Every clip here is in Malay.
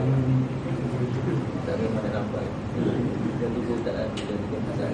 Tak ada mana nampak. Jadi tak ada jadi masalah.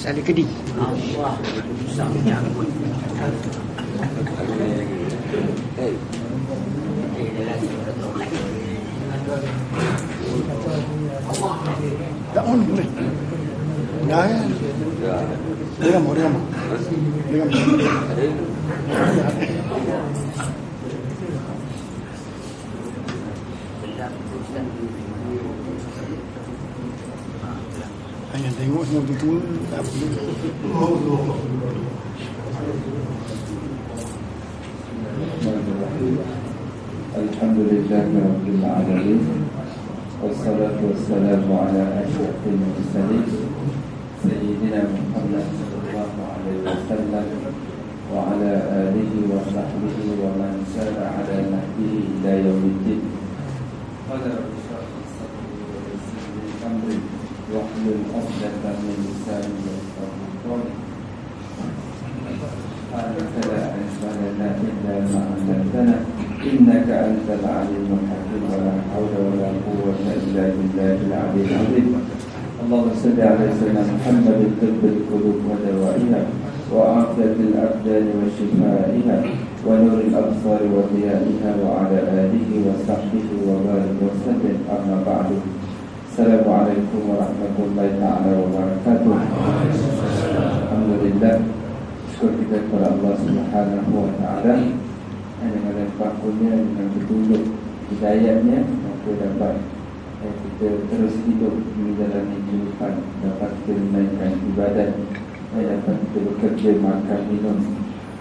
Salih Kedi. Allah, susah menyangkut. Tak on boleh. Dah ya. Dia mau. Hanya tengok semua betul tak boleh. Alhamdulillah Rabbil Alamin. Wassalatu wassalamu ala asyrafil mursalin Sayyidina Muhammad sallallahu alaihi wasallam وعلى آله وصحبه ومن سار على نهجه إلى يوم الدين. قال رب اشرح لي صدري ويسر لي أمري واحلل عقدة من لساني يفقهوا قولي. سبحانك لا علم لنا إلا ما علمتنا إنك أنت العليم الحكيم ولا حول ولا قوة إلا بالله العلي العظيم. اللهم صل على سيدنا محمد طب القلوب ودوائها وعافية الأبدان وشفائها ونور الأبصار وضيائها وعلى آله وصحبه وبارك وسلم. أما بعد. السلام عليكم ورحمة الله تعالى وبركاته. Alhamdulillah, syukur kita kepada Allah Subhanahu wa taala dengan limpahnya, dengan petunjuk hidayahnya, maka dapat kita terus hidup menjalani kehidupan, dapat kita menaikkan ibadat, dapat kita bekerja, makan, minum,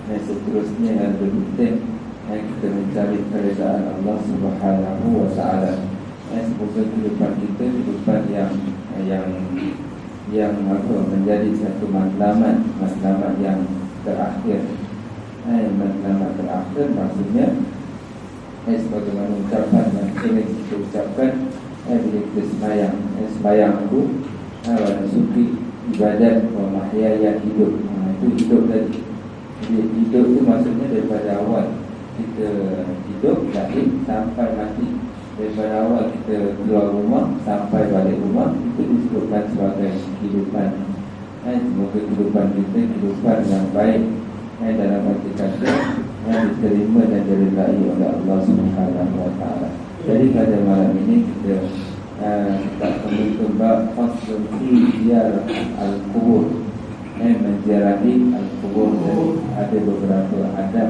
dan seterusnya, dan berhutang kita mencari keredaan Allah Subhanahu wa taala. Semoga kehidupan kita kehidupan yang menjadi satu matlamat yang terakhir. Matlamat terakhir maksudnya sebagaimana ucapan yang sering kita ucapkan bila kita sembahyang itu suki ibadat wa mahyaya, hidup. Itu hidup tadi. Jadi hidup itu maksudnya daripada awal kita hidup lahir sampai mati, daripada awal kita keluar rumah sampai balik rumah, itu disebutkan sebagai kehidupan. Semoga kehidupan kita kehidupan yang baik, dalam arti kata diterima dan diridai oleh Allah Subhanahu wa taala. Jadi pada malam ini kita membentuk bab faslun fi ziarah al-qubur, menziarahi al-qubur. Jadi ada beberapa adab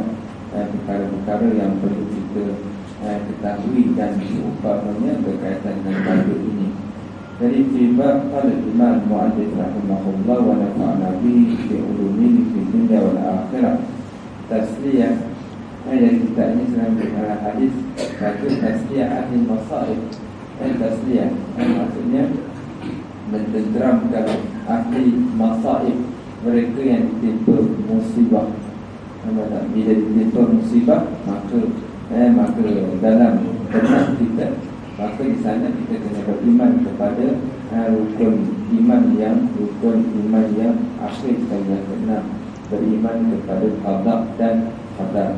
dan perkara-perkara yang perlu kita ketahui dan umpamanya berkaitan dengan bab ini. Jadi tiba pada Imam Mu'adzib rahimahullah wa nafa'ana bihi fi ulumihi fi dunya wal akhirah. Tasliyah yang kita ini sedang dengar hadis satu tasliyah ahli masaib. Tasliyah maksudnya mententeramkan ahli masaib, mereka yang ditimpa musibah. Bila ditimpa musibah, maka dalam benak kita, maka di sana kita kena beriman kepada rukun iman yang akhir sekali, yang keenam, beriman kepada qada dan qadar.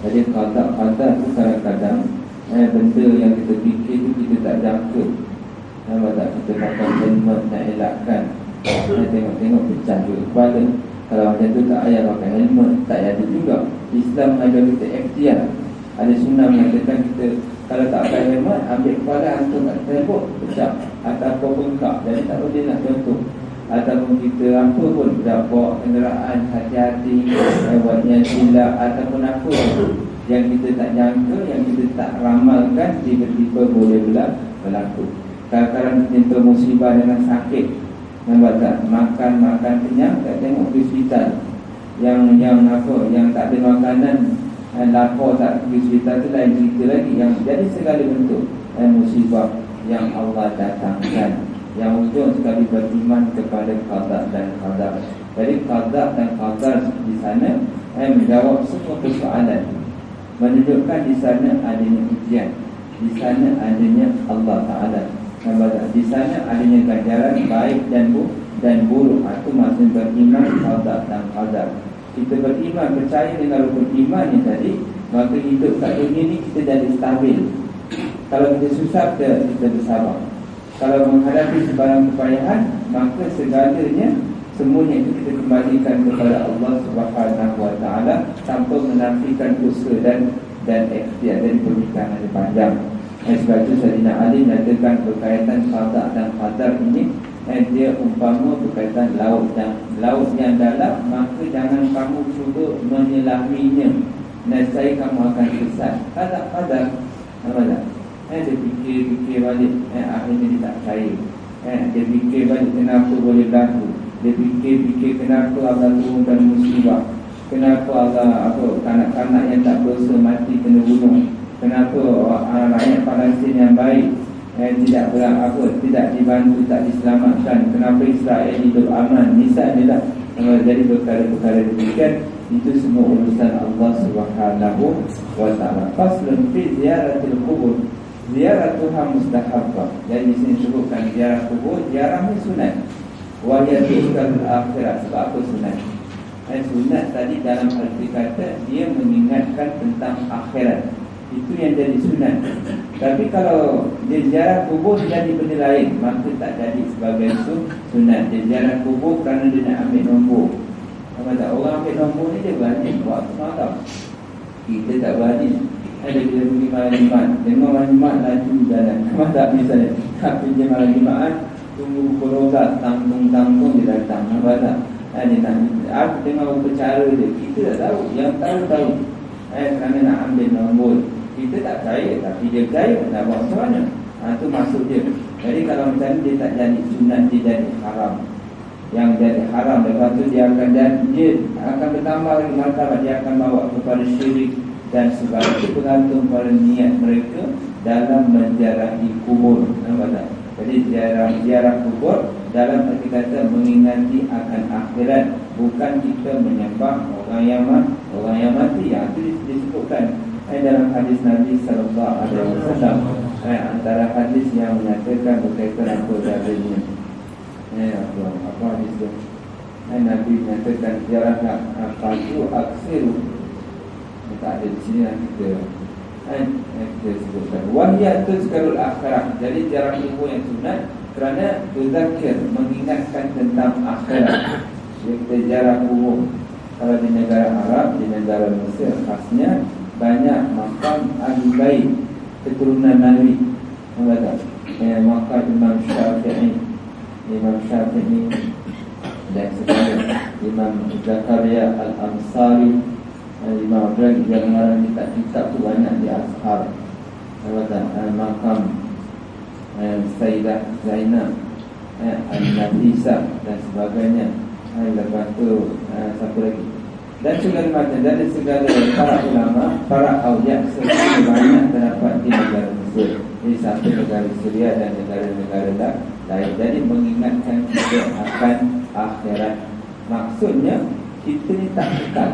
Jadi qada itu kadang-kadang benda yang kita fikir itu kita tak jangka. Kita pakai helmet nak elakkan, tengok pecah juga kepala. Kalau macam tu tak payah pakai helmet, tak ada juga. Islam ada kita ikhtiar. Ada sunnah mengatakan kita kalau tak pakai helmet, ambil kepala hantar kat tembok, pecah ataupun bengkak. Jadi tak boleh nak contoh. Ataupun kita apa pun, dah bawa kenderaan hati-hati, buatnya silap ataupun apa yang kita tak jangka, yang kita tak ramalkan, tiba-tiba boleh berlaku. Kadang-kadang kita musibah dengan sakit, nampak tak? Makan kenyang, tak tengok di hospital. Yang tak ada makanan, lapar tak pergi hospital, tu lain cerita lagi. Yang jadi segala bentuk musibah yang Allah datangkan, yang ujung sekali beriman kepada qada dan qadar. Jadi qada dan qadar di sana menjawab semua persoalan, menunjukkan di sana adanya ujian, di sana adanya Allah Ta'ala, di sana adanya ganjaran baik dan buruk. Itu maksud beriman qada dan qadar. Kita beriman, percaya dengan rukun iman yang tadi, maka hidup kat dunia ni kita jadi stabil. Kalau kita susah, kita bersabar. Kalau menghadapi sebarang kepayahan, maka segalanya, semuanya itu kita kembalikan kepada Allah Subhanahu wa taala tanpa menafikan usaha dan ikhtiar. Dan perbincangan yang panjang. Sebab itu Sayyidina Ali menyatakan berkaitan qada dan qadar ini, dia umpama berkaitan laut yang dalam, maka jangan kamu cuba menyelaminya, nescaya kamu akan sesat. Qadar dia fikir balik, akhirnya dia tak percaya. Dia fikir balik kenapa boleh berlaku. Dia fikir kenapa Allah turunkan musibah, kenapa Allah kanak-kanak yang tak berdosa mati kena bunuh, kenapa rakyat Palestin yang baik tidak dibantu, tak diselamatkan, kenapa Israel hidup aman. Misalnya lah, jadi perkara-perkara demikian Itu semua urusan Allah Subhanahu wa taala. Faslun fi ziyaratil qubur. Ziyaratuha mustahabbah. Jadi di sini sebutkan ziarah kubur, ziarah ni sunat. Wa yadhkurul akhirat. Sebab apa sunat? Sunat tadi dalam arti kata dia mengingatkan tentang akhirat. Itu yang jadi sunat. Tapi kalau dia ziarah kubur jadi benda lain, maka tak jadi sebagai sunat. Dia ziarah kubur kerana dia nak ambil nombor. Orang ambil nombor ni dia berani buat malam. Kita tak berani. Ada bila pergi malam Jumaat, dengar malam Jumaat laju jalan. Memang tak misalnya tapi dia malam Jumaat tunggu pukul 12 tanggung-tanggung dia datang. Nampak tak? Dia nak aku dengar berbicara dia. Kita tak tahu. Yang tahu kerana nak ambil nombor. Kita tak percaya, tapi dia percaya. Nak buat macam mana? Itu maksud dia. Jadi kalau macam ni dia tak jadi sunat, dia jadi haram. Yang jadi haram, lepas tu dia akan bertambah lagi martabat. Dia akan bawa kepada syirik dan sebagainya. Itu bergantung pada niat mereka dalam menziarahi kubur. Nampak tak? Jadi ziarah kubur dalam arti kata mengingati akan akhirat, bukan kita menyembah orang yang mati. Yang itu disebutkan dalam hadis Nabi sallallahu alaihi wasallam. Antara hadis yang menyatakan berkaitan apa dalilnya. Apa hadis itu? Nabi menyatakan ziarah qatu aksiru. Tak ada di sini nanti kita sebutkan. Wahia tuzkarul akhirat. Jadi ziarah kubur yang sunat kerana tuzakir, mengingatkan tentang akhirat. Jadi kita ziarah kubur. Kalau di negara Arab, di negara Mesir khasnya banyak makam ahli bait keturunan Nabi. Nampak tak? Makam Imam Syafi'i dan sebagainya, Imam Zakaria Al-Ansari, Imam Abdul yang mengarang kitab tu banyak di Azhar. Nampak tak? Makam Sayyidah Zainab, Al-Nafisah dan sebagainya. Lepas tu siapa lagi? Dan segala macam, dari segala para ulama, para awliya sebenarnya banyak terdapat di negara Mesir. Jadi sampai negara Syria dan negara-negara lain. Jadi mengingatkan kita akan akhirat. Maksudnya kita ni tak kekal.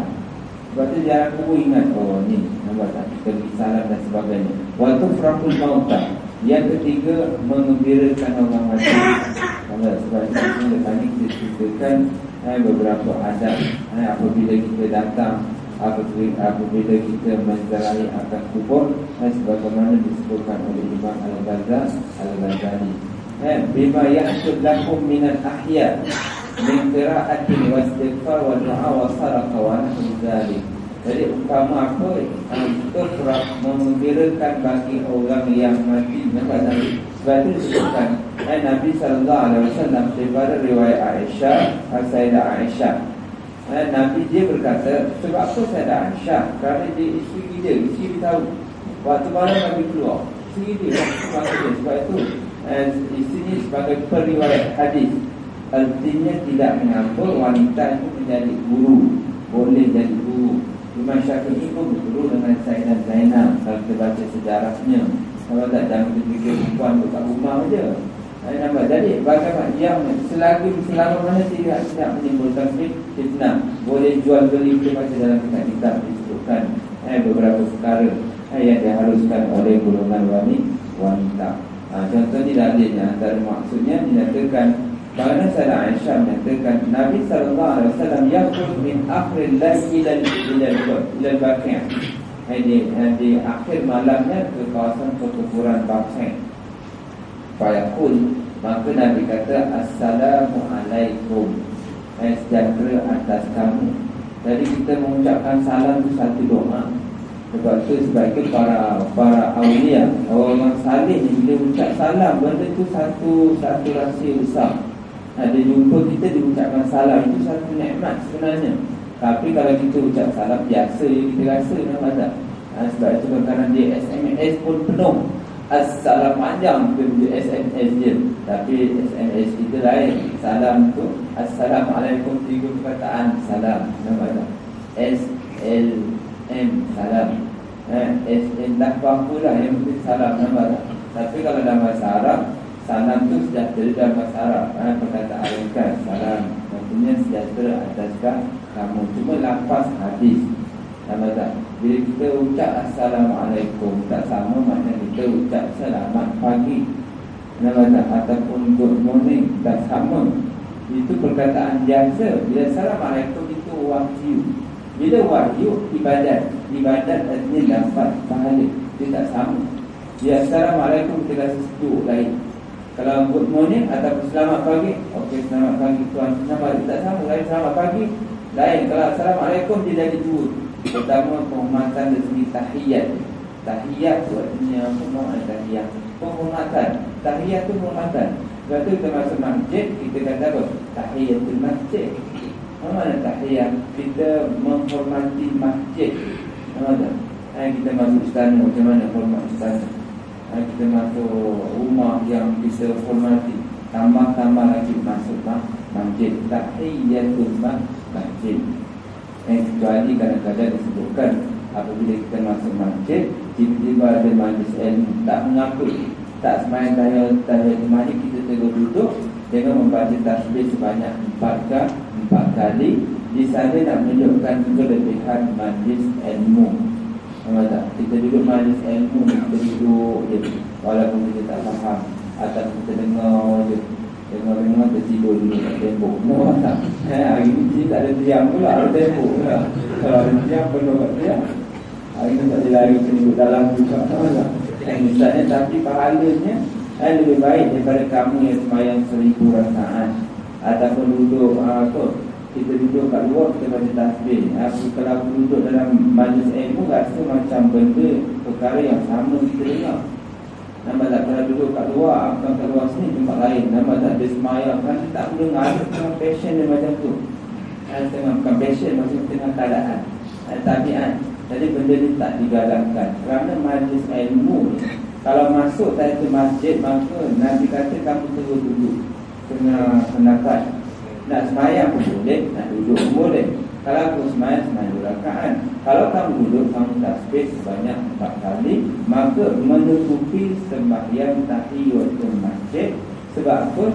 Sebab tu jarang kubur ingat, ni nampak tak, kita beri salam dan sebagainya. Wa tufraqul mautah. Yang ketiga, mengembirakan orang mati. Sebab itu tadi kita ceritakan beberapa adab apabila kita datang, apabila kita menziarahi akan kubur, sebagaimana disebutkan oleh Imam Al-Ghazali. Bima yahsud lakum minal ahya min qira'atin wa istighfar wa du'a wa sadaqa wa nahwu dzalik. Jadi umpama apa? Tufraq, mengembirakan bagi orang yang mati. Nampak tak? Sebab itu disebutkan Nabi sallallahu alaihi wasallam daripada riwayat Aisyah, Sayyidah Aisyah. Nabi dia berkata, sebab apa Sayyidah Aisyah? Kerana dia isteri tahu waktu malam Nabi keluar. Isteri dia sebab itu isteri sebagai periwayat hadis. Artinya tidak mengapa wanita itu menjadi guru, boleh jadi guru. Imam Syafi'i pun berguru dengan Sayyidah Zainab. Kalau kita baca sejarahnya, kalau tak, jangan kita fikir perempuan dekat rumah saja. Nampak? Jadi bagaimana yang selama mana tidak menimbulkan fitnah, boleh jual beli. Kita baca dalam kitab disebutkan beberapa perkara yang diharuskan oleh golongan wanita. Contoh ni dalilnya, antara maksudnya dinyatakan Bagaimana Sayyidah Aisyah menyatakan Nabi SAW yakhruj min akhir layl ila al-baqi'. Di akhir malamnya ke kawasan perkuburan Baqi'. Fayaqul, maka Nabi kata Assalamualaikum, sejahtera atas kamu. Jadi kita mengucapkan salam itu satu doa. Sebab itu para awliya, orang salih ni bila ucap salam, benda itu satu rahsia besar. Dia jumpa kita, dia ucapkan salam, itu satu nikmat sebenarnya. Tapi kalau kita ucap salam biasa je kita rasa, nampak tak? Sebab itu kerana dia SMS pun penuh. Salam panjang dia SMS je. Tapi SMS kita lain. Salam tu Assalamualaikum, 3 perkataan salam, nampak tak? SLM salam. SN dah apa-apalah yang penting salam, nampak tak? Tapi kalau dalam bahasa Arab, salam tu sejahtera dalam bahasa Arab. Perkataan ringkas salam, maksudnya maksudnya sejahtera ataskah kamu. Cuma lafaz hadis. Nampak tak? Bila kita ucap Assalamualaikum, tak sama macam kita ucap selamat pagi. Nampak tak? Ataupun good morning, tak sama. Itu perkataan biasa. Bila Assalamualaikum itu wahyu. Bila wahyu, ibadat. Ibadat artinya dapat pahala. Dia tak sama. Ya Assalamualaikum kita rasa sejuk lain. Kalau good morning ataupun selamat pagi, okey selamat pagi tuan. Nampak tak sama. Lain selamat pagi, lain. Kalau Assalamualaikum dia jadi dua. Pertama penghormatan dari segi tahiyat. Tahiyat tu artinya apa makna tahiyat? Penghormatan. Tahiyat tu penghormatan. Sebab tu kita masuk masjid, kita kata apa? Tahiyatul masjid. Apa makna tahiyat? Kita menghormati masjid. Nampak tak? Kita masuk istana, macam mana hormat istana? Kita masuk rumah yang bisa hormati. Tambah-tambah lagi masuk masjid. Tahiyatul masjid. Kecuali kadang-kadang disebutkan apabila kita masuk masjid, tiba-tiba ada majlis ilmu, tak mengapa, tak sembahyang tahiyatul masjid, kita terus duduk dengan membaca tasbih sebanyak 4 kali. Di sana nak menunjukkan kelebihan majlis ilmu. Nampak tak? Kita duduk majlis ilmu, kita duduk je, walaupun kita tak faham atau kita dengar je. Dengar tertidur dulu kat tembok. Nampak tak? Hari ni tak ada diam pula, ada tembok pula. Kalau ada diam, penuh kat diam. Hari ni tak ada lari ke duduk dalam juga. Nampak tak? Misalnya, tapi pahalanya lebih baik daripada kamu yang sembahyang 1000 rakaat. Ataupun duduk kita duduk kat luar, kita baca tasbih. Kalau aku duduk dalam majlis ilmu, rasa macam benda perkara yang sama kita dengar. Nampak tak? Kalau duduk kat luar, bukan kat luar sini, tempat lain. Nampak tak? Dia semayang kan, dia tak mendengar. Ada tengah passion dia macam tu. Tengah bukan passion, maksudnya tengah keadaan, tabiat. Jadi benda ni tak digalakkan. Kerana majlis ilmu ni, kalau masuk ke masjid, maka Nabi kata kamu terus duduk. Kena pendapat. Nak semayang pun boleh, nak duduk pun boleh. Kalau aku semayang 2 rakaat. Kalau kamu duduk, kamu tasbih sebanyak 4 kali, maka menutupi sembahyang tahiyatul masjid. Sebab apa?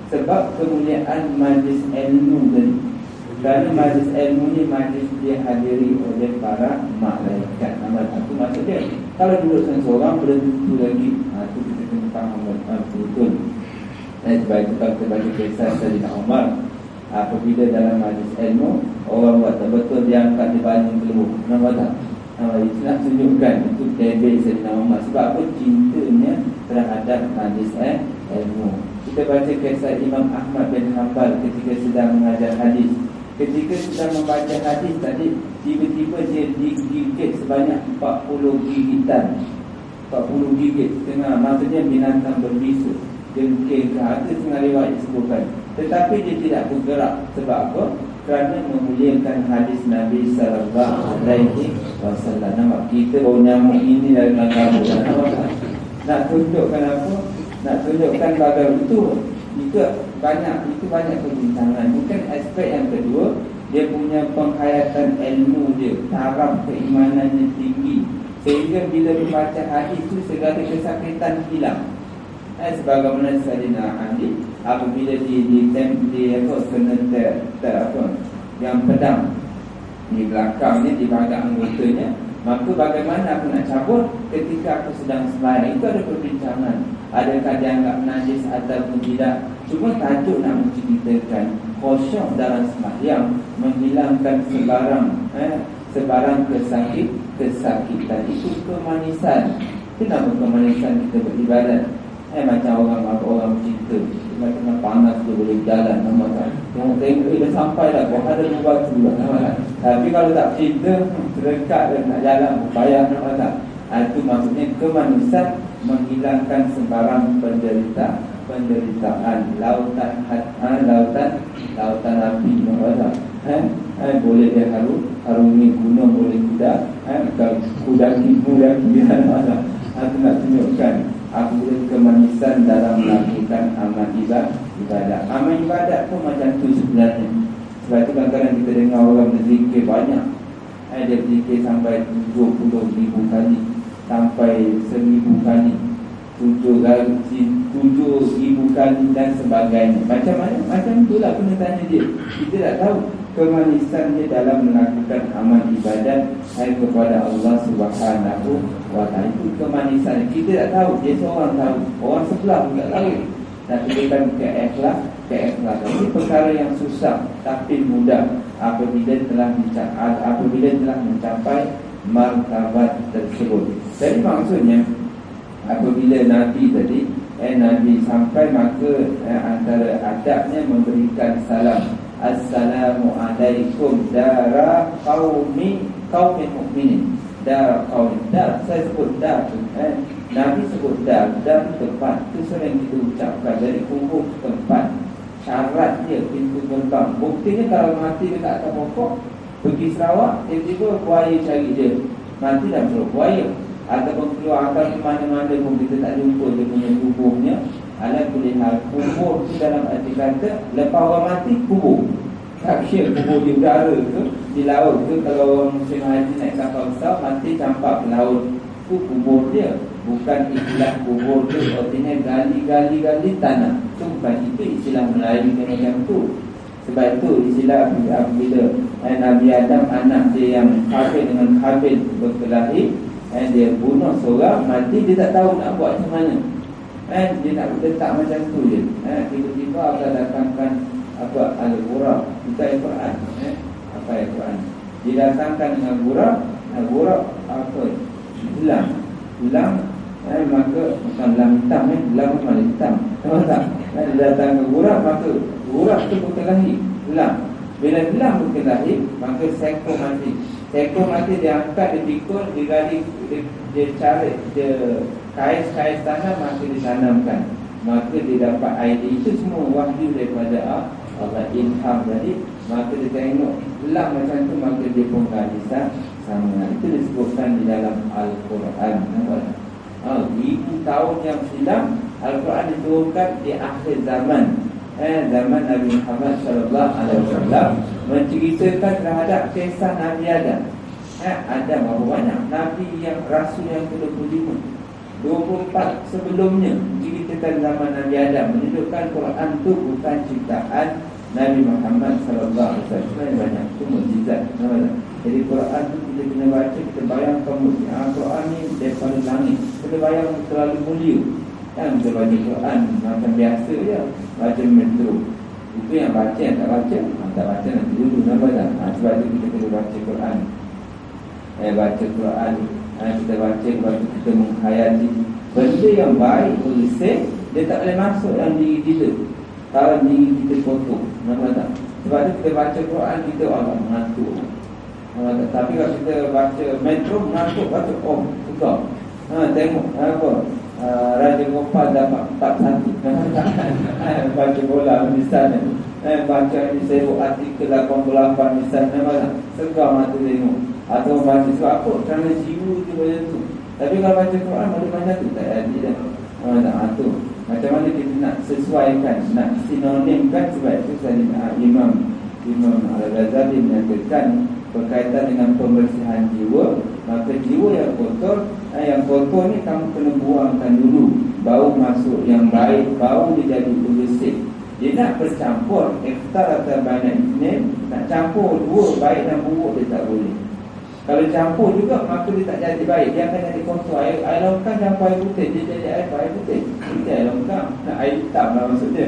Sebab kemuliaan majlis ilmu tadi. Kerana majlis ilmu ni majlis dihadiri oleh para malaikat. Nama satu maksud dia. Kalau duduk seorang, boleh duduk lagi. Itu kita kena faham betul. Sebab itu kalau kita baca kisah Sayyidina Umar, apabila dalam majlis ilmu, orang buat tak betul, dia angkat di banyak keluar. Nampak tak? Itu nak tunjukkan itu tebel Sayyidina Umar. Sebab apa? Cintanya terhadap majlis ilmu. Kita baca kisah Imam Ahmad bin Hanbal ketika sedang mengajar hadis. Ketika sedang membaca hadis tadi, tiba-tiba dia digigit sebanyak 40 gigitan. 40 gigit tengah, maksudnya binatang berbisa, jengking ke harta, setengah riwayat disebutkan. Tetapi dia tidak bergerak. Sebab apa? Kerana memuliakan hadis Nabi sallallahu alaihi wasallam. Nampak kita baru nyamuk ini dari langkah. Nak tunjukkan apa? Nak tunjukkan bagai itu banyak perbincangan. Mungkin aspek yang kedua, dia punya penghayatan ilmu dia, taraf keimanannya tinggi, sehingga bila membaca hadis itu segala kesakitan hilang. Sebagaimana Sayyidina Ali apabila kena yang pedang di belakangnya, di bahagian anggotanya, maka bagaimana aku nak cabut ketika aku sedang sembahyang? Itu ada perbincangan. Adakah dianggap najis ataupun tidak? Cuma tajuk nak menceritakan khusyuk dalam sembahyang, menghilangkan sebarang kesakitan. Itu kemanisan. Kenapa kemanisan kita beribadat? Macam orang bercerita, macam panas tu boleh berjalan, nampak tak? Yang tengok dah sampai dah, ada batu dah, nampak tak? Tapi kalau tak cerita, terdekat dan nak jalan, payah, nampak tak? Itu maksudnya kemanisan, menghilangkan sebarang penderitaan. Lautan api, nampak tak? Boleh dia harungi gunung, boleh kudaki, nampak tak? Itu nak tunjukkan aku boleh kemanisan dalam melakukan amal ibadat. Amal ibadat pun macam tu sebenarnya. Sebab itu kadang-kadang kita dengar orang berzikir banyak. Dia berzikir sampai 20,000 kali, sampai 1,000 kali. 7 ribu kali dan sebagainya. Macam mana? Macam itulah kena tanya dia. Kita tak tahu kemanisan dia dalam melakukan amal ibadat kepada Allah Subhanahu wa ta'ala. Itu kemanisan. Kita tak tahu. Dia seorang tahu. Orang sebelah pun tak tahu. Dan kita keikhlas. Ini perkara yang susah tapi mudah apabila telah mencapai martabat tersebut. Jadi maksudnya apabila Nabi tadi Nabi sampai, maka antara adabnya memberikan salam. Assalamualaikum dara qaumin mukminin. Dara qaumin. Dar, saya sebut dar tu. Nabi sebut dar tempat. Itu sering kita ucapkan. Jadi kubur tempat. Syarat dia pintu gerbang. Buktinya kalau mati dekat atas pokok, pergi Sarawak, tiba-tiba buaya cari dia, mati dalam perut buaya. Ataupun keluar akan ke mana-mana pun kita tak jumpa dia punya kuburnya. Ala boleh hal kubur tu dalam arti kata, lepas orang mati kubur. Tak kira kubur di udara ke, di laut ke. Kalau orang musim haji naik kapal besar, mati campak ke laut, itu kubur dia. Bukan istilah kubur tu, artinya gali tanah. Itu bukan, itu istilah Melayu macam tu. Sebab itu istilah bila Nabi Adam, anak dia yang Habil dengan Habil berkelahi, dia bunuh seorang, mati, dia tak tahu nak buat macam mana. Dia nak letak macam tu je. Tiba-tiba akan datangkan Al-Ghurab. Bukan Al-Quran. Apa Al-Quran? Didatangkan dengan Ghurab apa? Hilang. Maka bukan lam hitam, lam memang hitam. Tahu tak? Dia datang ke Ghurab, maka Ghurab tu berkelahi. Hilang. Bila hilang berkelahi, maka seekor mati. Seekor mati dia angkat, dia pikul, dia gali, dia cari, dia kais tanam, maka ditanamkan. Maka dia dapat idea. Itu semua wahyu daripada Allah, ilham tadi. Maka dia tengok hilang macam tu, maka dia pun galisan sama. Itu disebutkan di dalam Al-Quran. Nampak tak? Ribu tahun yang silam, Al-Quran diturunkan di akhir zaman. Zaman Nabi Muhammad SAW, menceritakan terhadap kisah Nabi Adam. Adam berapa banyak? Nabi yang Rasul yang ke-25, 24 sebelumnya menceritakan zaman Nabi Adam. Menunjukkan Quran itu bukan ciptaan Nabi Muhammad SAW. Banyak, itu mukjizat. Jadi Quran tu kita kena baca, kita bayangkan Quran ni daripada langit. Kita bayang terlalu mulia. Kan kita baca Quran macam biasa je, baca metro. Itu yang baca, yang tak baca, tak baca nanti dulu, nampak tak? Sebab tu kita kena baca Quran. Baca Quran, kita baca, lepas tu kita menghayati benda yang baik, bersih, dia tak boleh masuk dalam diri kita. Kalau diri kita kotor, nampak tak? Sebab tu kita baca Quran, kita Allah mengatur. Tapi kalau kita baca metro, mengatur, baca suka. Tengok apa, Raja Gopal dapat 41. Baca bola misalnya, baca ni sibuk artikel 88 misalnya, segar mata tengok. Atau baca sebab apa? Kerana jiwa tu macam tu. Tapi kalau baca Quran macam tu tak ada dah. Tu macam mana kita nak sesuaikan, nak sinonimkan. Sebab itu saya Imam Al-Ghazali menyatakan berkaitan dengan pembersihan jiwa. Maka jiwa yang kotor ni kamu kena buangkan dulu. Baru masuk yang baik, baru dia jadi bersih. Dia nak bercampur, iftar atau banyak ini, nak campur dua, baik dan buruk, dia tak boleh. Kalau campur juga, maka dia tak jadi baik. Dia akan jadi kotor. Air longkang campur air putih, dia jadi air putih. Kita air longkang, nak air hitam lah maksudnya.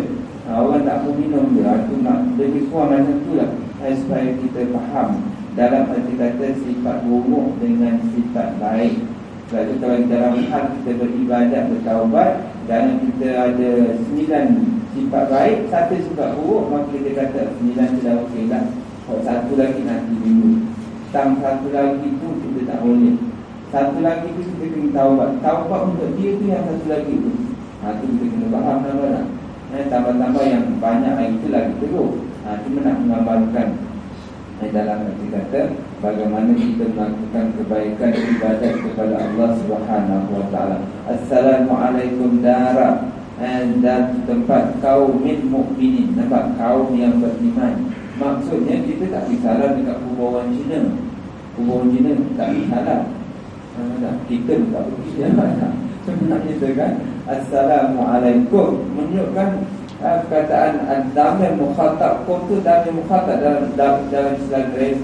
Orang tak mau minum dia. Itu nak lebih kurang macam tu lah. Supaya kita faham dalam arti kata sifat buruk dengan sifat baik. Sebab itu kalau dalam hal kita beribadat, bertaubat, dan kita ada 9 sifat baik, 1 sifat buruk, maka kita kata 9 sudah okey lah. Kalau 1 lagi nanti minggu, tam 1 lagi tu kita tak boleh. 1 lagi tu kita kena taubat. Taubat untuk dia tu yang 1 lagi tu. Itu kita kena faham lah. Tambah-tambah yang banyak lagi tu lagi teruk. Cuma nak menggambarkan dalam arti kata bagaimana kita melakukan kebaikan ibadat kepada Allah Subhanahu wa taala. Assalamualaikum dara, dan tempat kaum mukminin. Nampak, kaum yang beriman. Maksudnya kita tak bicara dekat kubur orang Cina. Kubur orang Cina tak bicara. Kita tak pergi. Sebenarnya itu kan Assalamualaikum menunjukkan perkataan damai mukhatab. Kum tu damai mukhatab dalam istilah Grace.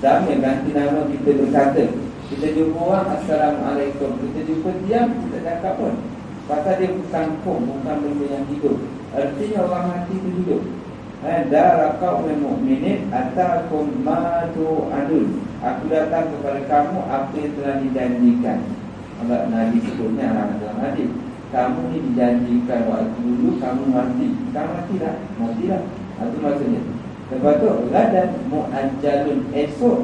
Damai ganti nama kita berkata. Kita jumpa orang Assalamualaikum, kita jumpa diam, kita cakap pun. Pasal dia bukan kum, bukan benda yang hidup. Artinya orang mati itu hidup. Darakau mu'minin atakum ma tu'adun. Aku datang kepada kamu apa yang telah dijanjikan. Allah Nabi sebutnya dalam hadis, kamu ni dijanjikan waktu dulu kamu mati. Kamu matilah, matilah. Itu maksudnya. Lepas tu gadan mu'ajjalun, esok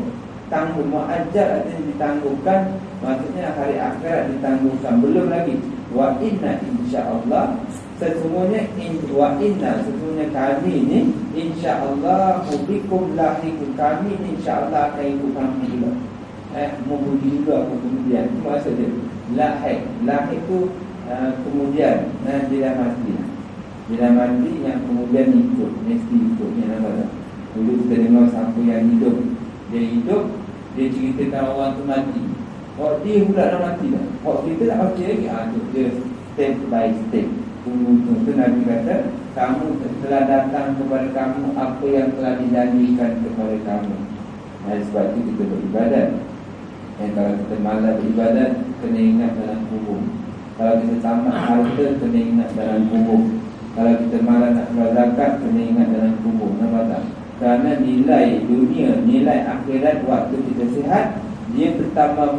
tangguh. Mu'ajjal artinya ditangguhkan, maksudnya hari akhirat ditangguhkan. Belum lagi. Wa inna insyaallah, sesungguhnya sesungguhnya kami ni insyaallah bikum lahiqun, kami ni insyaallah akan ikut kamu juga. Menguji juga kemudian. Itu maksudnya lahiq itu kemudian dia dah mati. Dia dah mati yang kemudian ikut, mesti ikutnya nama. Dulu kita dengar siapa yang hidup, dia hidup, dia ceritakan orang tu mati. Dia pula dah mati dah. Kita tak baca lagi. Dia step by step. Tunggu-tunggu. Itu Nabi kata, kamu telah datang kepada kamu apa yang telah dijanjikan kepada kamu. Sebab itu kita beribadat. Kalau kita malas beribadat, kena ingat dalam kubur. Kalau kita tamat harta, kena ingat dalam kubur. Kalau kita malas nak berzakat, kena ingat dalam kubur. Nampak tak? Kerana nilai dunia, nilai akhirat waktu kita sihat, dia bertambah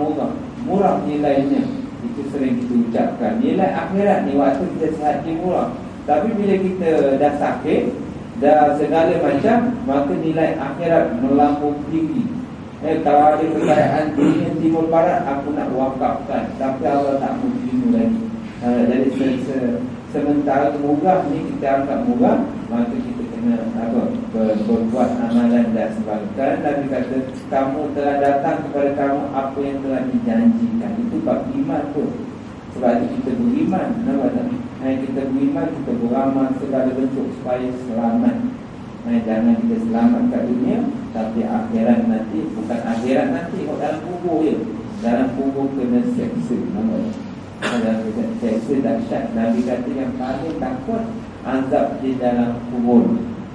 murah nilainya. Itu sering kita ucapkan, nilai akhirat ni waktu kita sihat dia murah. Tapi bila kita dah sakit, dah segala macam, maka nilai akhirat melampau tinggi. Kalau ada kekayaan dunia timur barat, aku nak wakafkan, tapi Allah tak mau terima lagi. Jadi sementara murah ni kita anggap murah, maka kita kena berbuat amalan dan sebagainya. Kerana Nabi kata, kamu telah datang kepada kamu apa yang telah dijanjikan. Itu bab iman tu. Sebab itu kita beriman. Nampak tak? Kita beriman, kita beramal segala bentuk supaya selamat. Jangan kita selamat kat dunia, tapi akhirat nanti. Bukan akhirat nanti, kalau dalam kubur je. Dalam kubur kena seksa. Nampak tak? Dalam seksa dahsyat. Nabi kata yang paling takut azab di dalam kubur.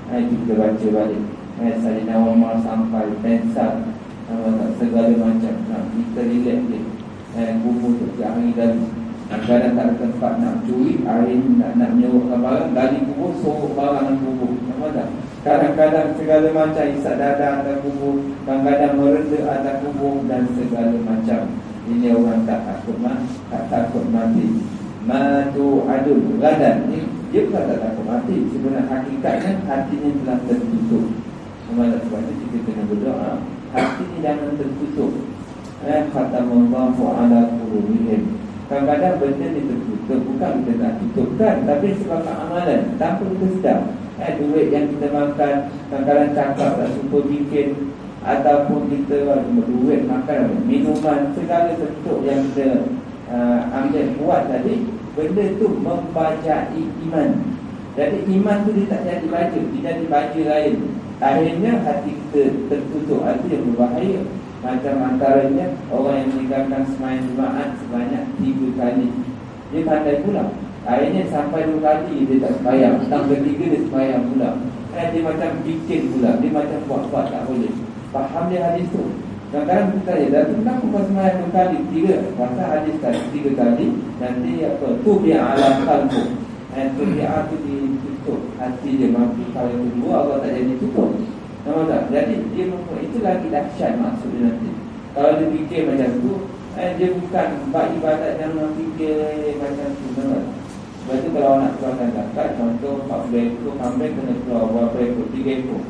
Kita baca balik. Sayyidina Umar sampai pensar, segala macam. Kita relax dia. Kubur tu tiap hari gali. Kadang tak ada tempat nak curi, hari nak menyewakan barang, gali kubur, sorok barang dalam kubur. Nampak tak? Kadang-kadang segala macam, isap dada atas kubur, kadang-kadang merenda atas kubur dan segala macam. Ini orang tak takut mati. Matu adul gadan ni, dia bukan tak takut mati. Sebenarnya hakikatnya hatinya telah tertutup. Sebab itu kita kena berdoa, hati ni jangan tertutup. Khatamallahu ala qulubihim. Kadang-kadang benda ni tertutup, bukan kita tak tutupkan, tapi sebab amalan tanpa kita sedar. Duit yang kita makan, kadang-kadang cakap tak sempat bikin, ataupun kita duit makan, minuman, segala bentuk yang kita ambil buat tadi, benda tu membajai iman. Jadi iman tu dia tak jadi baju, dia jadi baju lain. Akhirnya hati kita tertutup. Itu yang berbahaya. Macam antaranya orang yang meninggalkan sembahyang Jumaat sebanyak 3 kali. Dia pandai pula. Akhirnya sampai 2 kali dia tak sembahyang, datang ketiga dia sembahyang pula. Dia macam bikin pula, dia macam buat-buat tak boleh. Faham dia hadis tu? Kadang-kadang kita tanya, dah kenapa kau sembahyang 2 kali? 3. Pasal hadis tadi 3 kali. Nanti apa? Tu dia alam kalbu. Tu dia tu ditutup hati dia. Maka kalau yang kedua Allah tak jadi tutup. Nampak tak? Jadi dia itu lagi dahsyat maksud dia nanti. Kalau dia fikir macam tu, dia bukan buat ibadat yang orang fikir macam tu. Nampak? Sebab tu kalau nak keluarkan zakat, contoh 40 ekor kambing kena keluar berapa ekor? 3 ekor.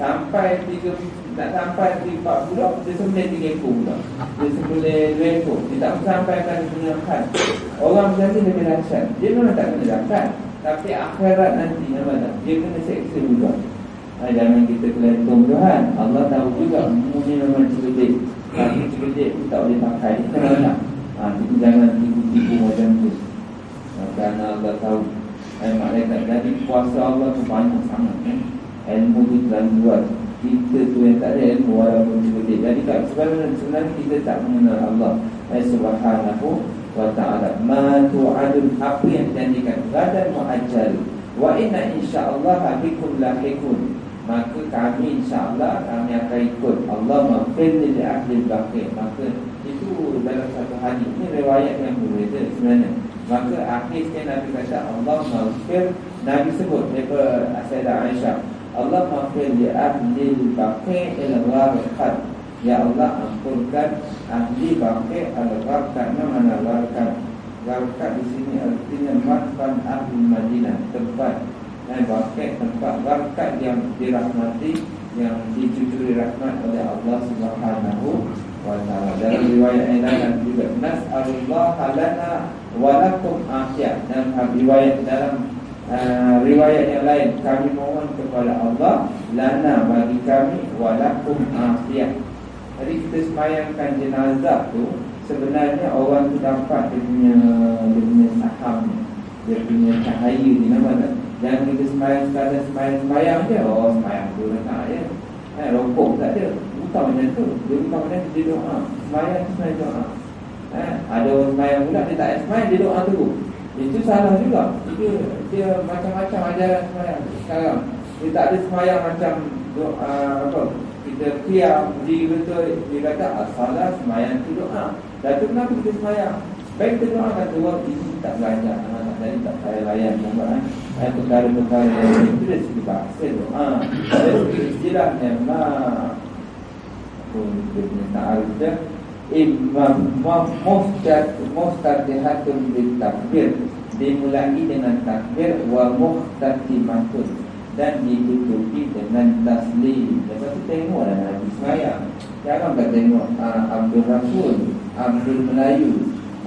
Sampai 3, tak sampai 40, dia sembelih 3 ekor pula. Dia sembelih 2 ekor. Dia tak sampaikan dunia khas. Orang macam ni lebih dahsyat. Dia memang tak kena zakat, tapi akhirat nanti, nampak tak? Dia kena seksa juga. Jangan kita kelentung Tuhan. Allah tahu juga umumnya memang cerdik. Tapi cerdik tu tak boleh pakai. Kita nak jangan tipu-tipu macam tu. Kerana Allah tahu malaikat. Jadi kuasa Allah tu banyak sangat. Ilmu tu terlalu luas. Kita tu yang tak ada ilmu walaupun cerdik. Jadi sebenarnya kita tak mengenal Allah Subhanahu wa ta'ala. Ma tu'adun, apa yang dijanjikan, gadan mu'ajjal. Wa inna insyaallah bikum lahiqun, maka kami insyaAllah kami akan ikut. Allah maghfir li ahli baqi. Maka itu dalam satu hadis, ini riwayat yang berbeza sebenarnya. Maka akhir sekali Nabi kata Allah maghfir, Nabi sebut daripada Sayyidah Aisyah, Allah maghfir li ahli baqi al-gharqad. Ya Allah, ampunkan ahli baqi al-gharqad. Mana gharqad? Gharqad di sini artinya makam ahli Madinah, tempat bangkit, tempat berkat yang dirahmati, yang dicucuri rahmat oleh Allah Subhanahu wa ta'ala. Dalam riwayat yang lain juga, nas'alullah lana wa lakum afiyah. Dan riwayat dalam riwayat yang lain, kami mohon kepada Allah, lana bagi kami, wa lakum afiyah. Jadi kita semayangkan jenazah tu, sebenarnya orang tu dapat dia punya saham, dia punya cahaya di mana. Jangan kita semayang je. Oh, semayang tu tak je, rokok tak ada. Bukan macam tu. Dia bukan macam tu, dia doa. Semayang tu semayang doa. Ada orang semayang pula, dia tak semayang, dia doa tu. Itu salah juga. Dia macam-macam ajaran semayang sekarang. Dia tak ada semayang macam doa, apa, kita qiyam diri betul. Dia kata salah semayang tu doa. Dan tu kenapa kita semayang? Baik kita doakan tu, ini tak belajar, jadi tak saya layan nampak perkara-perkara yang itu dari segi bahasa doa. Dari segi istilah memang pun dia punya ta'arif dia, imam muftatihatun bil takbir, dimulai dengan takbir, wa muhtatimatun, dan ditutupi dengan taslim. Lepas tu tengoklah Nabi semayang. Jangan tak tengok Abdul Rasul, Abdul Melayu,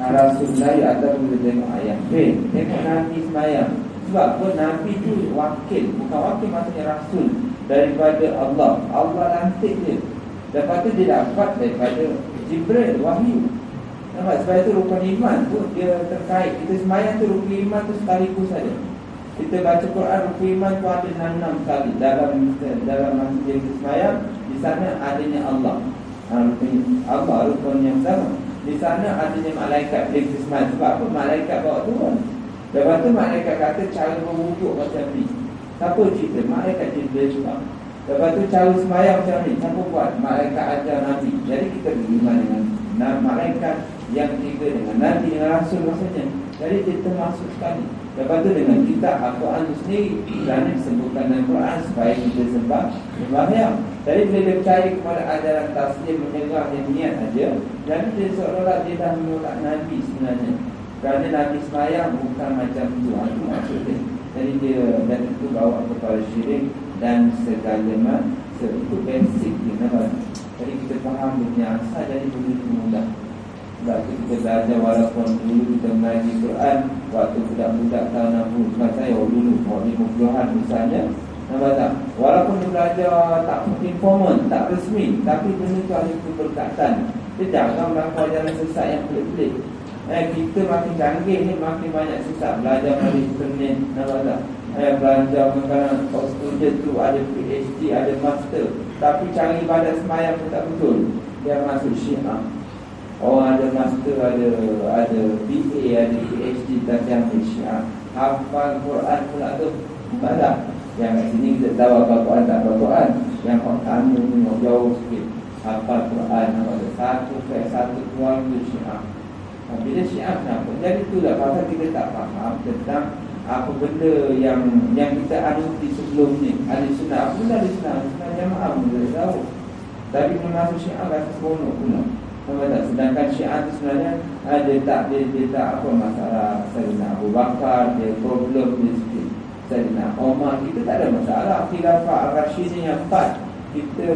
Rasul Melayu, ataupun kita tengok ayah bin. Tengok Nabi semayang. Sebab pun Nabi tu wakil, bukan wakil maksudnya Rasul daripada Allah. Allah lantik dia. Lepas tu dia dapat daripada Jibril wahyu. Nampak? Sebab itu rukun iman tu dia terkait. Kita semayang tu rukun iman tu sekaligus saja. Kita baca Quran, rukun iman tu ada 6 kali dalam masa kita semayang. Di sana adanya Allah, Allah rukun yang sama. Di sana adanya malaikat bila kita semayang. Sebab apa? Malaikat bawa turun. Lepas tu malaikat kata cara berwuduk macam ni. Siapa cerita? Malaikat Jibril juga. Lepas tu cara semayang macam ni, siapa buat? Malaikat ajar Nabi. Jadi kita beriman dengan malaikat yang tiga, dengan Nabi, dengan Rasul maksudnya. Jadi dia termasuk sekali. Lepas tu dengan kitab Al-Quran itu sendiri, kerana disebutkan dalam Quran supaya kita sembahyang. Jadi bila dia percaya kepada ajaran taslim, menyerah yang niat saja, jadi dia seolah-olah dia dah menolak Nabi sebenarnya. Kerana Nabi semayang bukan macam tu. Itu maksudnya. Jadi dia dan itu bawa kepada syirik dan segala macam. Itu basic dia. Jadi kita faham dia punya asal, jadi begitu mudah. Sebab kita belajar walaupun dulu kita mengaji Quran waktu budak-budak tahun 60, bukan saya dulu, 50-an misalnya. Nampak tak? Walaupun dia belajar tak informal, tak resmi, tapi benda tu ada keberkatan. Dia jangan melakukan ajaran sesat yang pelik-pelik. Kita makin canggih ni, makin banyak sesat. Belajar hari Senin, nampak tak? Belajar makanan student tu ada PhD, ada master, tapi cara ibadat semayang pun tak betul. Dia masuk Syiah. Orang ada master, ada BA, ada PhD, tapi yang Syiah. Hafal Quran pula tu, nampak tak? Yang kat sini kita tahu apa Quran, tak apa Quran. Yang orang kami tengok jauh sikit, hafal Quran, nampak tak? Satu keluarga Syiah. Bila Syiah kenapa? Jadi itulah pasal kita tak faham tentang apa benda yang kita anuti sebelum ni. Ahli sunnah, apa benda ahli sunnah? Sunnah jamaah pun kita tahu. Tapi bila masuk Syiah rasa seronok pula. Nampak tak? Sedangkan Syiah tu sebenarnya dia tak apa masalah Sayyidina Abu Bakar, dia problem dia sikit. Sayyidina Umar, kita tak ada masalah. Khilafah Ar-Rasyidin yang 4,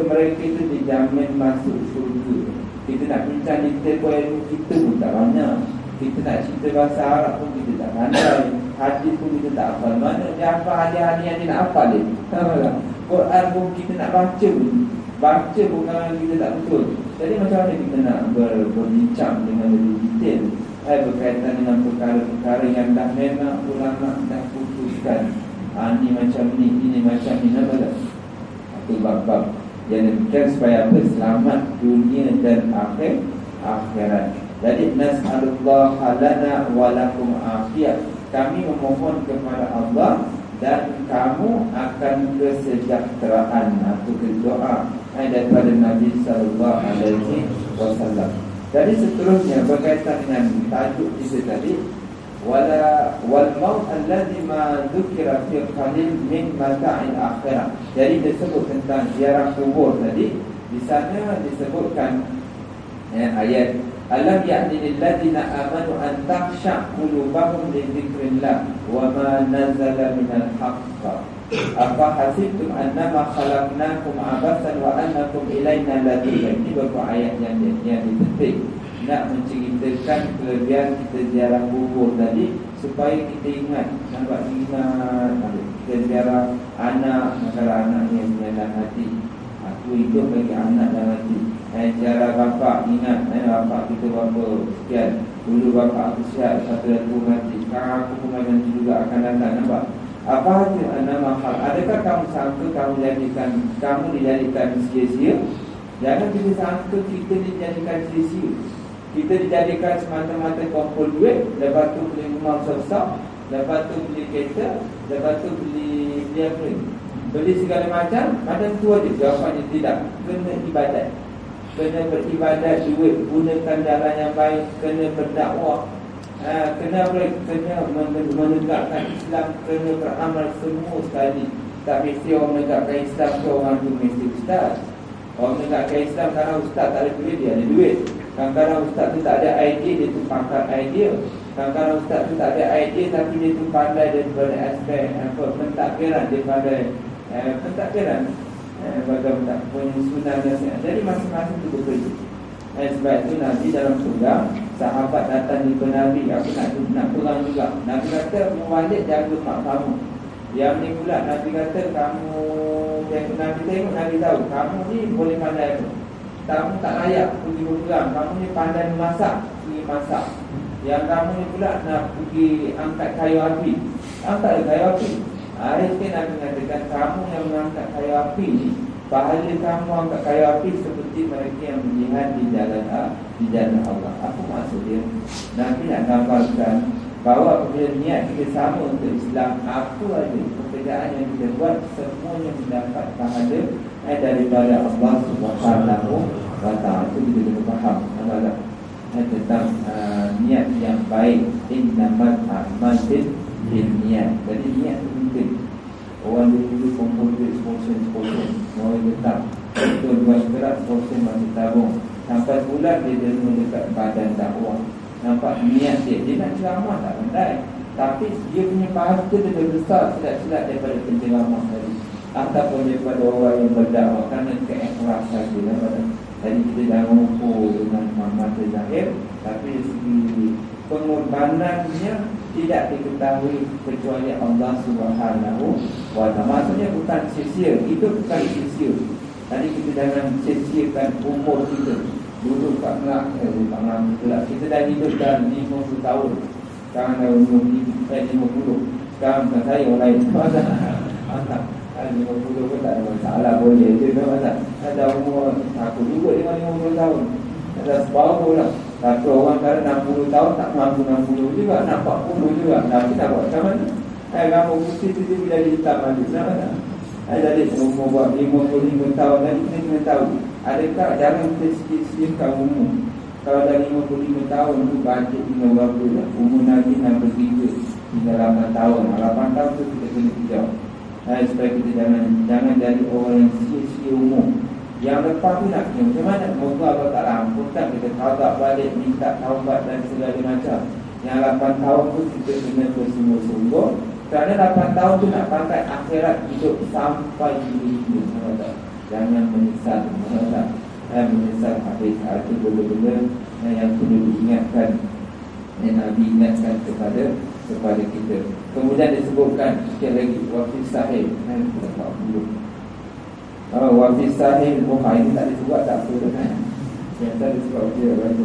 mereka itu dijamin masuk surga. Kita nak bincang detail ilmu kita pun tak banyak. Kita nak cerita bahasa Arab pun kita tak pandai. Hadis pun kita tak hafal. Mana dia hafal hadis-hadis yang dia nak hafal dia? Tahu Quran pun kita nak baca pun. Baca pun kalau kita tak betul. Jadi macam mana kita nak berbincang dengan lebih detail berkaitan dengan perkara-perkara yang dah memang ulama dah putuskan. Ini macam ni, ini macam ni. Nampak tak? Itu bab-bab yang demikian supaya apa? Selamat dunia dan akhirat. Jadi nas'alullah lana wa lakum afiyah. Kami memohon kepada Allah dan kamu akan kesejahteraan atau doa daripada Nabi sallallahu alaihi wasallam. Jadi seterusnya berkaitan dengan tajuk kita tadi, wal maut alladhi ma dzukira fi qalil min mata'il akhirah. Jadi disebut tentang ziarah kubur tadi. Di sana disebutkan ayat alam ya'ni lil ladzina amanu an takhsha qulubahum li dzikrillah wa ma nazala minal haqq. Apa hasibtum annama khalaqnakum abasan wa annakum ilaina la turja'un. Ini beberapa ayat yang ditetik nak menceritakan kelebihan kita ziarah kubur tadi supaya kita ingat, nampak ingat kita ziarah anak, kalau anak yang menyalah hati, aku hidup bagi anak dan hati. Ziarah bapa, ingat bapa kita berapa sekian, dulu bapa aku sihat, satu dan dua mati, sekarang aku pun nanti juga akan datang. Nampak apa hasil nama hal? Adakah kamu sangka kamu dijadikan sia-sia? Jangan kita sangka kita dijadikan sia-sia. Kita dijadikan semata-mata kumpul duit, lepas tu beli rumah besar, lepas tu beli kereta, lepas tu beli apa ni? Beli segala macam tu aja. Jawapannya tidak. Kena ibadat. Kena beribadat, duit gunakan jalan yang baik, kena berdakwah. Kena menegakkan Islam, kena beramal semua sekali. Tak mesti orang menegakkan Islam tu orang tu mesti ustaz. Orang menegakkan Islam kerana ustaz tak ada duit, dia ada duit. Kadang-kadang ustaz tu tak ada idea, dia tu pakar idea. Kadang-kadang ustaz tu tak ada idea, tapi dia tu pandai daripada aspek pentadbiran, daripada pentadbiran, bagaimana penyusunan nasihat. Jadi masing-masing tu berbeza. Sebab itu Nabi dalam surga, sahabat datang jumpa Nabi, aku nak perang juga. Nabi kata, Mubalik jaga mak kamu. Yang ni pula Nabi kata, Nabi tengok, Nabi tahu kamu ni boleh pandai apa. Kamu tak layak pergi berperang. Kamu ni pandai memasak, pergi masak. Yang kamu ni pula nak pergi angkat kayu api, angkat kayu api. Akhirnya Nabi mengatakan, kamu yang mengangkat kayu api ni, pahala kamu angkat kayu api seperti mereka yang berjihad di jalan Allah. Apa maksud dia? Nabi nak gambarkan bahawa apabila niat kita sama untuk Islam, apa ada pekerjaan yang kita buat, semuanya mendapat pahala daripada Allah Subhanahu wa ta'ala. Itu kita kena faham tentang niat yang baik. Innamal a'malu binniyat. Jadi niat itu penting. Orang dulu kumpul duit sponsor, orang letak betul buat gerak, sponsor masih tabung. Sampai bulan dia derma dekat badan dakwah. Nampak niat dia nak ceramah tak pandai, tapi dia punya pahala lebih besar silat-silat daripada penceramah tadi, ataupun daripada orang yang berdakwah, kerana keikhlasan dia. Jadi kita jangan ukur dengan mata zahir, tapi dari segi pengorbanannya tidak diketahui kecuali Allah Subhanahu wa ta'ala. Maksudnya bukan sia-sia, itu bukan sia-sia. Jadi kita jangan sia-siakan umur kita. Dulu Pak Melak, kita dah hidup dah 50 tahun. Sekarang dah umur 50. Sekarang bukan saya, orang lain. Masa 50 pun tak ada masalah, boleh je. Ada umur, aku juga dengan 50 tahun. Ada separuh lah. Tapi orang kata 60 tahun tak mampu 60 juga, nak 40 juga. Tapi tak buat macam mana? Kamu putih tu bila hitam ada. Jadi umur buat 55 tahun tadi, kita kena tahu, adakah jangan kita sikit-sikitkan umur. Kalau dah 55 tahun tu bajet tinggal berapa lah. Umur Nabi 63 hingga 8 tahun. 8 tahun tu kita kena hijau. Supaya kita jangan jadi orang yang sia-sia umur. Yang lepas tu nak kena macam mana? Moga Allah tak ampunkan, kita taubat balik, minta taubat dan segala macam. Yang 8 tahun tu kita kena bersungguh-sungguh. Kerana 8 tahun tu nak pakai akhirat hidup sampai hidup. Jangan menyesal. Menyesal habis. Itu benda-benda yang perlu diingatkan, yang Nabi ingatkan kepada kita. Kemudian disebutkan sikit lagi wafis sahih. Wafis sahih Bukhari ini tak disebut, tak apa kan? Yang tak disebut dia baca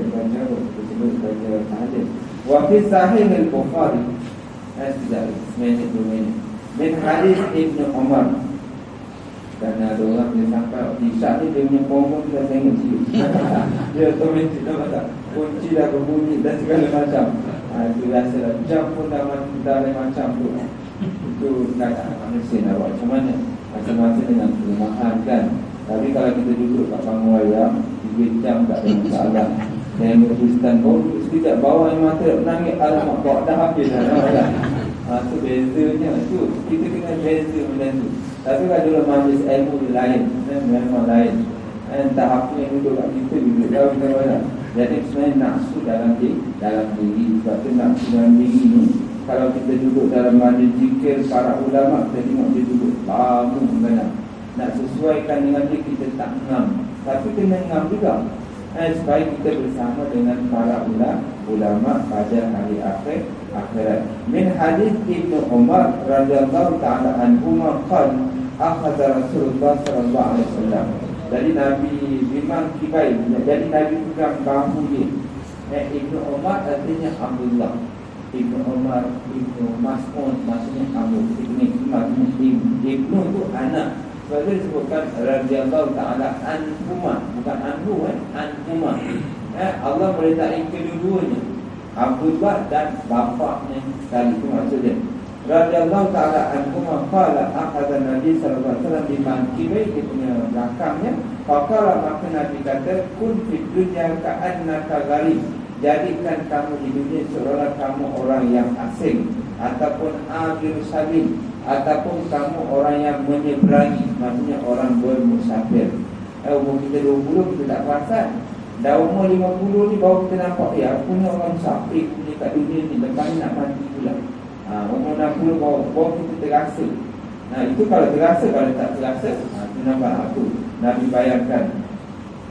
disebut sebagai hadis. Wafis sahih Bukhari. Sekejap, seminit 2 minit. Min hadis Ibn Umar Dan ada orang dia sampai Isyak ni dia punya pokok kita tengok cium. Dia otomatik nampak tak? Kunci dah berbunyi dan segala macam. Itu rasa jam pun dah lain macam tu. Itu keadaan manusia nak buat macam mana? Masing-masing dengan kelemahan kan. Tapi kalau kita duduk kat panggung wayang 3 jam tak ada masalah. Dan Kristen pun sekejap bawah yang mata menangis, alamak bawa dah habis dah. Itu bezanya. Itu kita kena beza benda tu. Tapi kalau dalam majlis ilmu dia lain, memang lain. Entah apa yang duduk kat kita juga tahu kita. Jadi sebenarnya nafsu dalam diri. Sebab tu nafsu dalam diri ni, kalau kita duduk dalam majlis zikir para ulama, kita tengok dia duduk lama benar. Nak sesuaikan dengan dia, kita tak ngam. Tapi kena ngam juga, supaya kita bersama dengan para ulama pada hari akhirat. Min hadis Ibnu Umar radhiyallahu ta'ala anhuma qala akhadha Rasulullah sallallahu alaihi wasallam. Jadi Nabi memang kibai, jadi Nabi pegang bahu dia. Ibnu Umar artinya Abdullah. Ibnu Umar, Ibnu Mas'ud maksudnya Abu. Ibnu tu anak. Sebab itu disebutkan radhiyallahu ta'ala anhuma, bukan anhu, anhuma. Allah meletakkan kedua-duanya, Abdullah dan bapaknya sekali. Itu maksudnya radhiyallahu ta'ala anhuma qala akhadha Nabi sallallahu alaihi wasallam bimankibai, dia punya belakangnya. Faqala, maka Nabi kata, kun fid dunya ka'annaka gharib, jadikan kamu di dunia seolah kamu orang yang asing, ataupun agil sabil, ataupun kamu orang yang menyeberangi, maksudnya orang bermusafir. Umur kita 20 kita tak perasan. Dah umur 50 ni baru kita nampak, aku ni orang musafir ni kat dunia ni, lepas ni nak mati pula. Umur 60 baru kita terasa. Itu kalau terasa. Kalau tak terasa, itu nampak aku. Nabi bayangkan.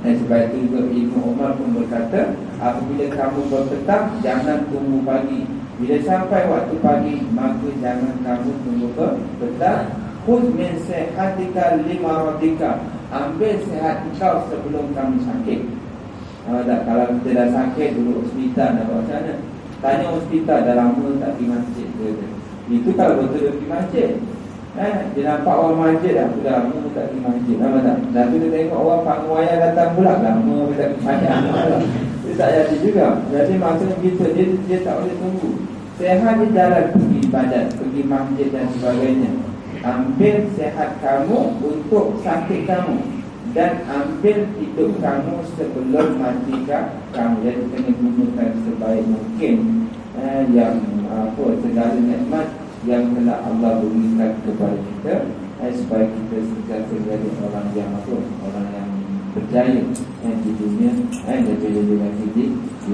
Sebab itu juga Ibnu Umar pun berkata, apabila kamu berpetang, jangan tunggu pagi. Bila sampai waktu pagi, maka jangan kamu tunggu petang. Khudh min sihatika limaradika, ambil sihat kau sebelum kamu sakit. Kalau kita dah sakit, duduk hospital, nak buat macam mana? Tanya hospital, dah lama tak pergi masjid. Itu kalau betul dia pergi masjid. Dia nampak orang masjid, aku dah lama tak pergi masjid. Nampak tak? Tapi dia tengok orang panggung wayang datang pula, lama tak pergi masjid. Dia tak jadi juga. Jadi maksudnya gitu, dia tak boleh tunggu. Sehat di jalan pergi ibadat, pergi masjid dan sebagainya. Ambil sehat kamu untuk sakit kamu, dan ambil hidup kamu sebelum mati kamu. Jadi kena gunakan sebaik mungkin yang segala nikmat yang telah Allah berikan kepada kita, supaya kita sentiasa jadi orang yang orang yang berjaya di dunia dan juga di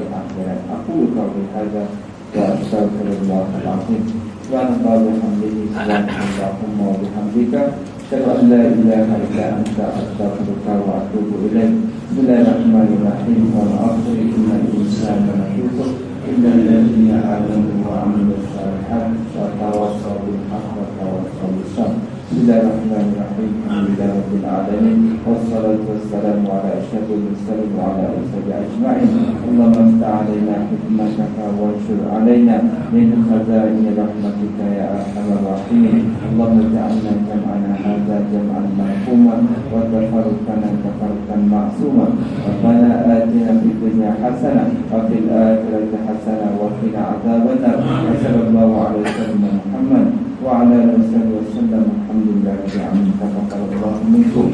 akhirat. Aku kau berharga wa astagfirullahal azim. Subhanallah wa bihamdihi, subhanallahumma wa bihamdika, asyhadu an la ilaha illa anta, astaghfiruka wa atubu ilaik. Bismillahirrahmanirrahim. Wal 'asri innal insana lafi khusr illa alladziina aamanu wa 'amilus shalihaat wa tawassaw bil haqqi wa tawassaw bis sabr. Bismillahirrahmanirrahim. Alhamdulillahirabbil alamin. Wassalatu wassalamu ala asyrafil mursalin wa ala alihi ajma'in. Allahumma aftah 'alaina hikmataka wa anshur 'alaina min khazaini rahmatika ya arhamar rahimin. Allahumma ja'alna jam'ana hadza jam'an marhuman wa tafarruqana tafarruqan ma'suma. Rabbana atina fid dunya hasanah wa fil akhirati hasanah wa qina adzabannar. Sallallahu alaihi wasallam Muhammad wa ala alihi wasallam. Alhamdulillah rabbil alamin. Taqabbalallahu minkum.